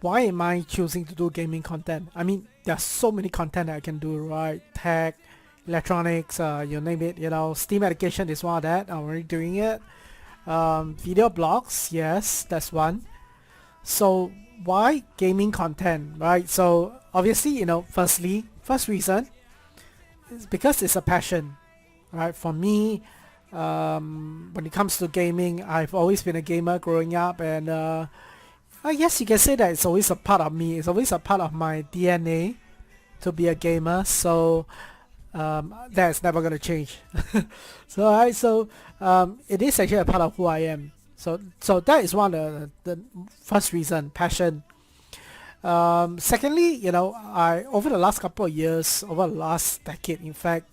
why am I choosing to do gaming content? I mean, there's so many content that I can do, right? Tech, electronics, you name it. Steam education is one of that. I'm already doing it. Video blogs, yes, that's one. So why gaming content, right? So obviously, first reason is because it's a passion, right? For me, when it comes to gaming, I've always been a gamer growing up, and I guess you can say that it's always a part of me. It's always a part of my DNA to be a gamer. So that's never gonna change. So it is actually a part of who I am. So that is one of the first reason, passion. Secondly, I over the last couple of years, over the last decade, in fact,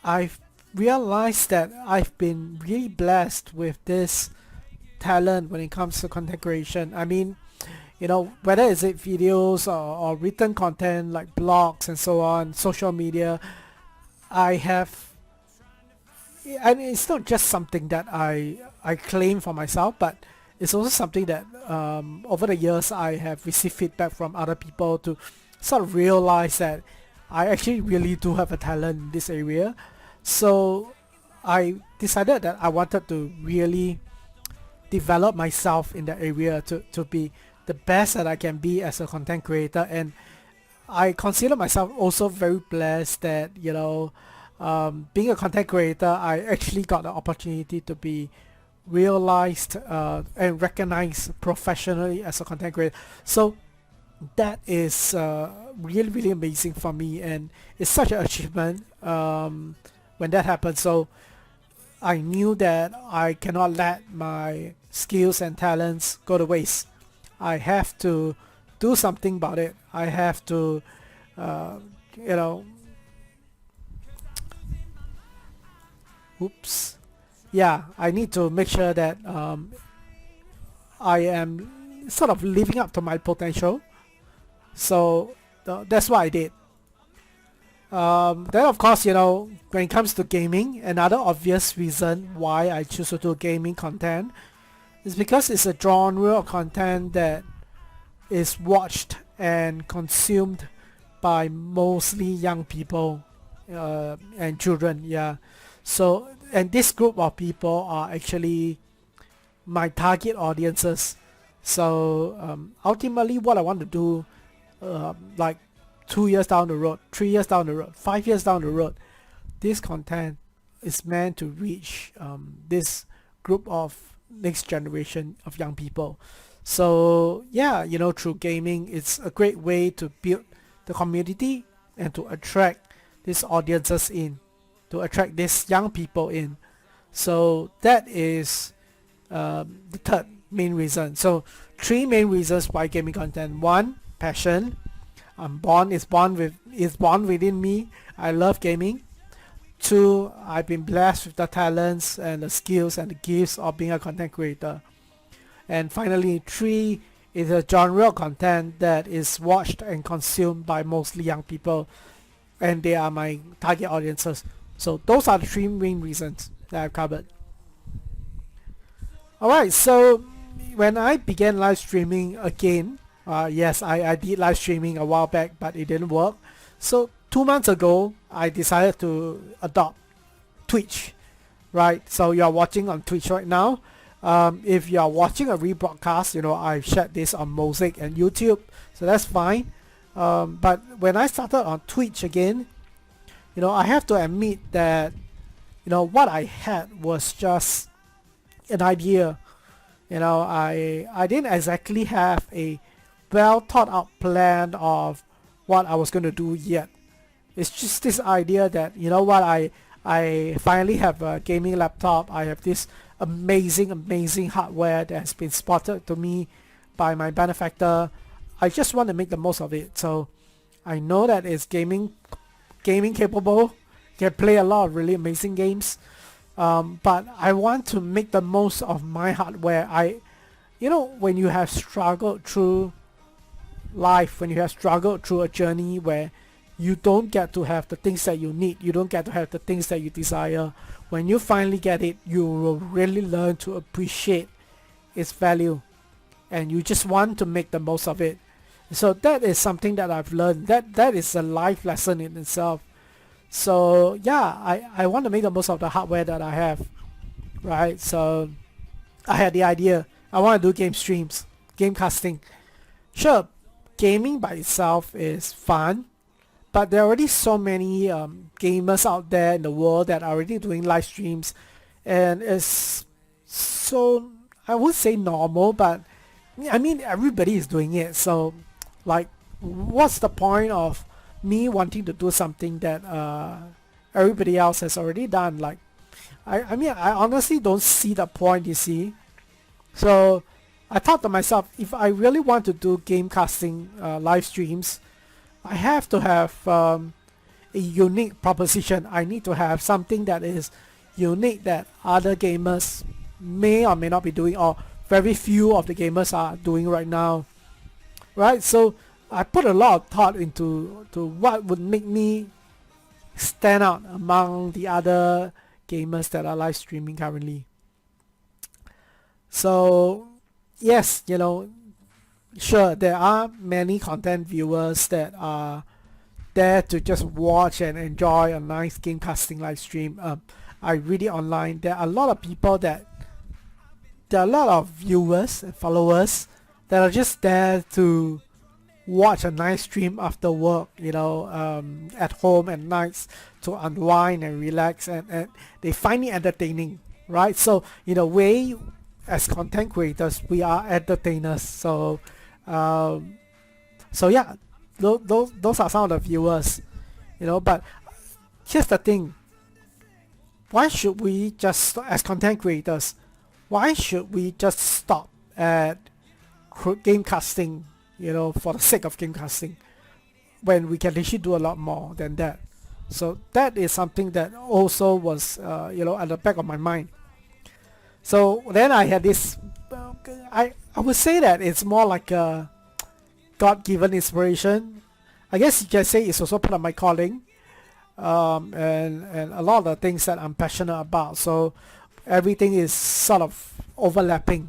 I've realized that I've been really blessed with this talent when it comes to content creation. I mean, whether is it videos or written content like blogs and so on, social media, I have, and it's not just something that I claim for myself, but it's also something that over the years I have received feedback from other people to sort of realize that I actually really do have a talent in this area. So I decided that I wanted to really develop myself in that area to be the best that I can be as a content creator. And I consider myself also very blessed that being a content creator, I actually got the opportunity to be realized and recognized professionally as a content creator. So that is really really amazing for me, and it's such an achievement when that happened. So I knew that I cannot let my skills and talents go to waste. I have to do something about it. I have to you know oops yeah, I need to make sure that I am sort of living up to my potential. So that's what I did. Then of course, when it comes to gaming, another obvious reason why I choose to do gaming content is because it's a genre of content that is watched and consumed by mostly young people and children. Yeah. So, and this group of people are actually my target audiences. So ultimately what I want to do, like 2 years down the road, 3 years down the road, 5 years down the road, this content is meant to reach this group of next generation of young people. So yeah, through gaming, it's a great way to build the community and to attract these audiences in, to attract these young people in. So that is the third main reason. So three main reasons why gaming content. One, passion. It's born within me. I love gaming. Two, I've been blessed with the talents and the skills and the gifts of being a content creator. And finally, three is a genre of content that is watched and consumed by mostly young people, and they are my target audiences. So those are the three main reasons that I've covered. Alright, so when I began live streaming again, yes, I did live streaming a while back, but it didn't work. So 2 months ago, I decided to adopt Twitch, right? So you're watching on Twitch right now. If you're watching a rebroadcast, I've shared this on Mosaic and YouTube, so that's fine. But when I started on Twitch again, I have to admit that, what I had was just an idea. I didn't exactly have a well thought out plan of what I was going to do yet. It's just this idea that, I finally have a gaming laptop. I have this amazing hardware that has been spotted to me by my benefactor. I just want to make the most of it. So I know that it's gaming capable, can play a lot of really amazing games, but I want to make the most of my hardware. When you have struggled through life, when you have struggled through a journey where you don't get to have the things that you need, you don't get to have the things that you desire, when you finally get it, you will really learn to appreciate its value, and you just want to make the most of it. So that is something that I've learned. That is a life lesson in itself. So yeah, I want to make the most of the hardware that I have, right? So I had the idea. I want to do game streams, game casting. Sure, gaming by itself is fun, but there are already so many gamers out there in the world that are already doing live streams, and it's so, I would say normal, but I mean everybody is doing it. So like, what's the point of me wanting to do something that everybody else has already done? Like, I mean, I honestly don't see the point, you see. So I thought to myself, if I really want to do game casting live streams, I have to have a unique proposition. I need to have something that is unique that other gamers may or may not be doing, or very few of the gamers are doing right now, right? So I put a lot of thought into what would make me stand out among the other gamers that are live streaming currently. So yes, sure, there are many content viewers that are there to just watch and enjoy a nice game casting live stream. I read it online. There are a lot of people there are a lot of viewers and followers that are just there to watch a nice stream after work, at home at nights, to unwind and relax, and they find it entertaining, right? So in a way, as content creators, we are entertainers. So yeah, those are some of the viewers, but here's the thing: why should we just, as content creators, why should we just stop at game casting, for the sake of game casting, when we can actually do a lot more than that? So that is something that also was, at the back of my mind. So then I had this, I would say that it's more like a God-given inspiration. I guess you can say it's also part of my calling, and a lot of the things that I'm passionate about. So everything is sort of overlapping.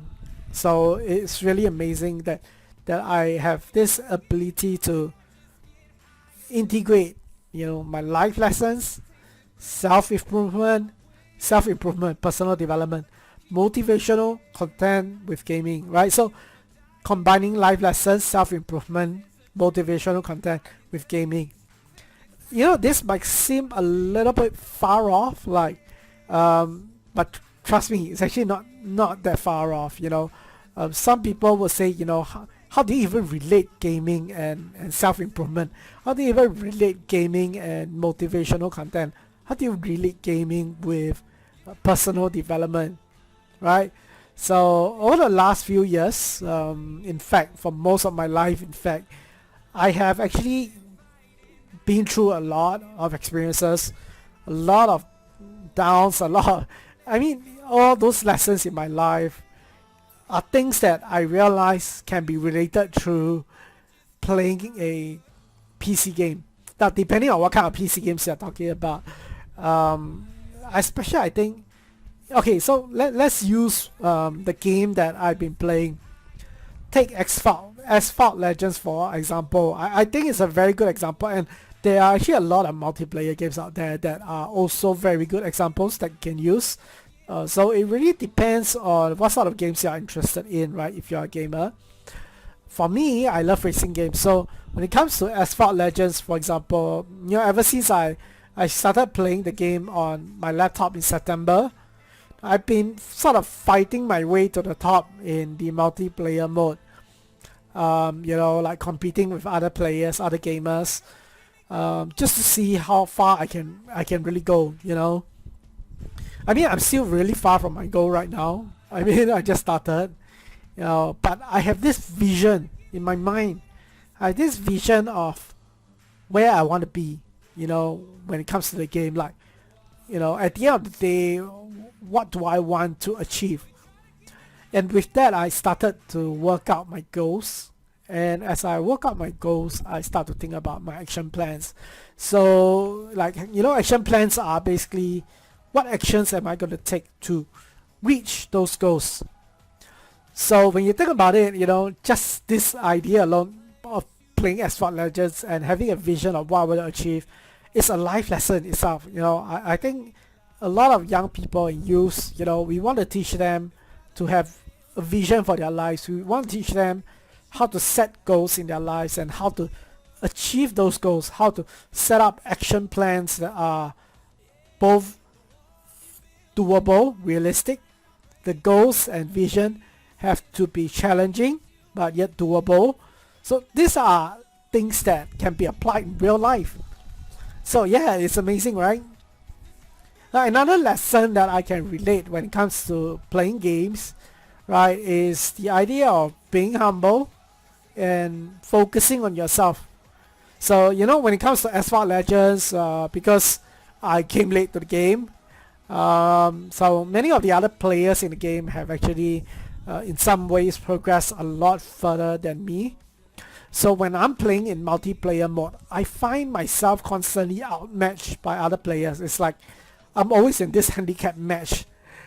So it's really amazing that I have this ability to integrate, my life lessons, self-improvement, personal development, motivational content with gaming, right? So combining life lessons, self-improvement, motivational content with gaming. This might seem a little bit far off, but trust me, it's actually not that far off. Some people will say, how do you even relate gaming and self-improvement? How do you even relate gaming and motivational content? How do you relate gaming with personal development, right? So over the last few years, in fact, for most of my life, in fact, I have actually been through a lot of experiences, a lot of downs, I mean, all those lessons in my life are things that I realize can be related through playing a PC game. Now, depending on what kind of PC games you're talking about, especially I think, okay, so let's use the game that I've been playing. Take Asphalt Legends for example. I think it's a very good example, and there are actually a lot of multiplayer games out there that are also very good examples that you can use. So it really depends on what sort of games you are interested in, right? If you're a gamer. For me, I love racing games. So when it comes to Asphalt Legends, for example, ever since I started playing the game on my laptop in September, I've been sort of fighting my way to the top in the multiplayer mode. Like competing with other players, other gamers, just to see how far I can really go. I mean, I'm still really far from my goal right now. I mean, I just started, but I have this vision in my mind. I have this vision of where I want to be, when it comes to the game. Like, at the end of the day, what do I want to achieve? And with that, I started to work out my goals. And as I work out my goals, I start to think about my action plans. So, action plans are basically, what actions am I going to take to reach those goals? So when you think about it, just this idea alone of playing Asphalt Legends and having a vision of what I want to achieve is a life lesson itself. I think a lot of young people and youths, we want to teach them to have a vision for their lives. We want to teach them how to set goals in their lives and how to achieve those goals, how to set up action plans that are both doable, realistic. The goals and vision have to be challenging but yet doable. So these are things that can be applied in real life. So yeah, it's amazing, right? Now another lesson that I can relate when it comes to playing games, right, is the idea of being humble and focusing on yourself. So when it comes to Asphalt Legends, because I came late to the game, so many of the other players in the game have actually in some ways progressed a lot further than me. So when I'm playing in multiplayer mode, I find myself constantly outmatched by other players. It's like I'm always in this handicap match,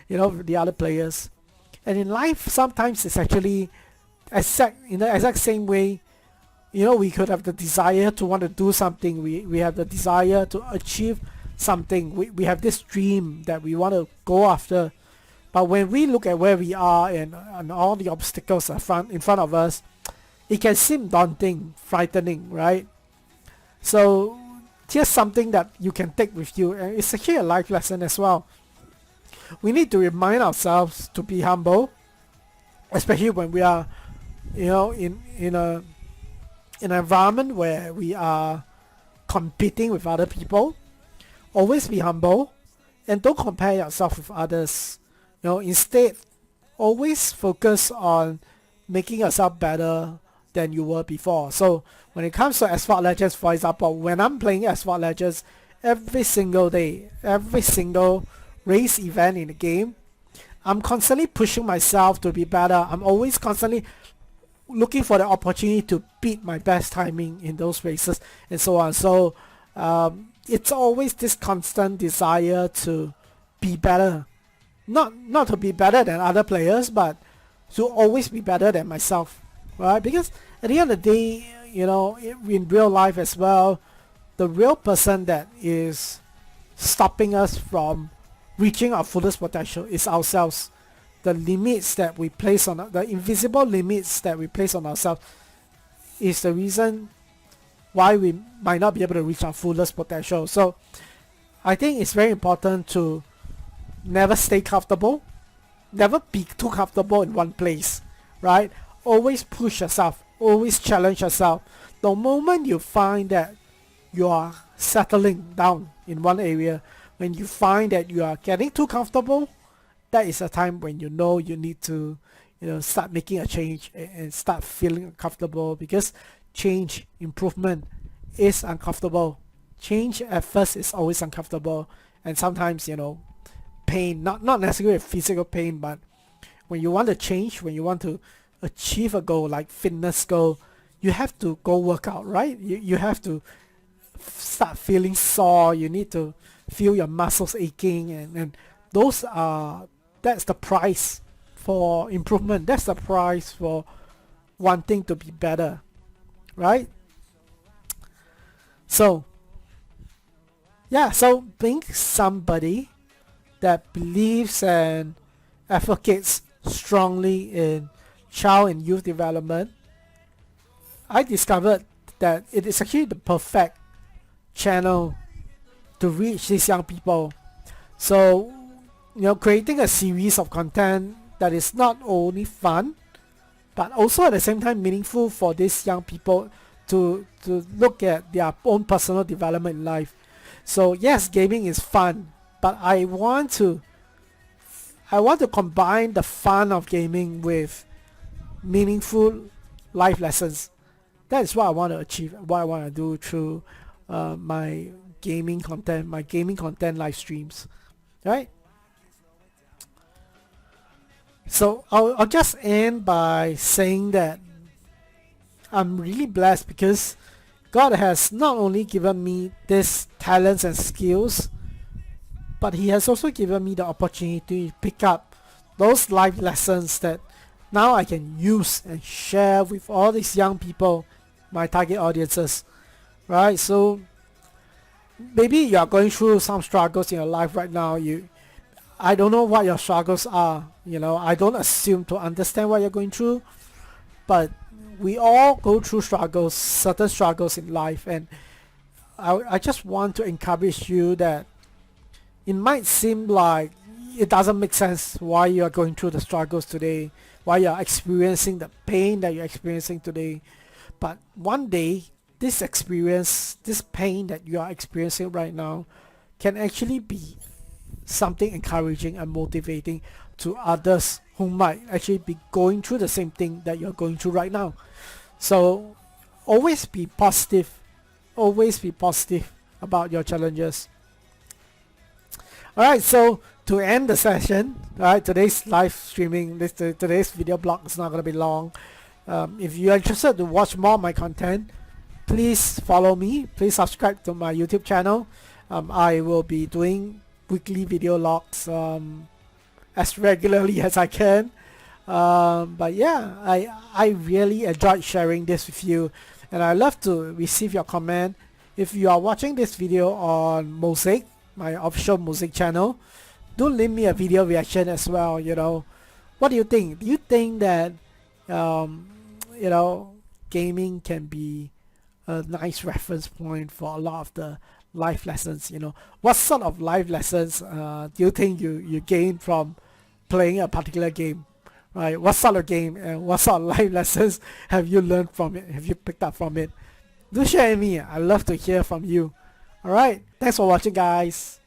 with the other players. And in life, sometimes it's actually in the exact same way. We could have the desire to want to do something. We have the desire to achieve something. We have this dream that we want to go after. But when we look at where we are and all the obstacles are in front of us, it can seem daunting, frightening, right? So here's something that you can take with you, and it's actually a life lesson as well. We need to remind ourselves to be humble, especially when we are, in an environment where we are competing with other people. Always be humble and don't compare yourself with others. Instead, always focus on making yourself better than you were before. So when it comes to Asphalt Legends, for example, when I'm playing Asphalt Legends, every single day, every single race event in the game, I'm constantly pushing myself to be better. I'm always constantly looking for the opportunity to beat my best timing in those races and so on. So it's always this constant desire to be better. Not to be better than other players, but to always be better than myself, right? Because at the end of the day, in real life as well, the real person that is stopping us from reaching our fullest potential is ourselves. The limits that we place on, the invisible limits that we place on ourselves, is the reason why we might not be able to reach our fullest potential. So I think it's very important to never stay comfortable, never be too comfortable in one place, right? Always push yourself, always challenge yourself. The moment you find that you are settling down in one area, when you find that you are getting too comfortable, that is a time when you need to start making a change and start feeling uncomfortable, because change, improvement is uncomfortable. Change at first is always uncomfortable, and sometimes pain, not necessarily physical pain, but when you want to change, when you want to achieve a goal like fitness goal, you have to go work out, right? You have to start feeling sore. You need to feel your muscles aching, and that's the price for improvement. That's the price for wanting to be better, right? So being somebody that believes and advocates strongly in child and youth development, I discovered that it is actually the perfect channel to reach these young people. So creating a series of content that is not only fun but also at the same time meaningful for these young people to look at their own personal development in life. So yes, gaming is fun, but I want to combine the fun of gaming with meaningful life lessons. That is what I want to achieve, what I want to do through my gaming content live streams, right? So I'll just end by saying that I'm really blessed because God has not only given me these talents and skills, but He has also given me the opportunity to pick up those life lessons that now I can use and share with all these young people my target audiences, right? So maybe you are going through some struggles in your life right now. I don't know what your struggles are. I don't assume to understand what you're going through, but we all go through struggles, certain struggles in life, and I just want to encourage you that it might seem like it doesn't make sense why you are going through the struggles today, why you are experiencing the pain that you're experiencing today. But one day, this experience, this pain that you are experiencing right now can actually be something encouraging and motivating to others who might actually be going through the same thing that you're going through right now. So always be positive. Always be positive about your challenges. Alright, so to end the session, alright, today's live streaming, today's video blog is not going to be long. If you're interested to watch more of my content, please follow me. Please subscribe to my YouTube channel. I will be doing weekly video logs as regularly as I can. But yeah, I really enjoyed sharing this with you, and I love to receive your comment. If you are watching this video on Mosaic, my official Mosaic channel, do leave me a video reaction as well. What do you think? Do you think that gaming can be a nice reference point for a lot of the life lessons? What sort of life lessons do you think you gain from playing a particular game, right? What sort of game and what sort of life lessons have you learned from it, have you picked up from it? Do share with me. I love to hear from you. Alright, thanks for watching, guys.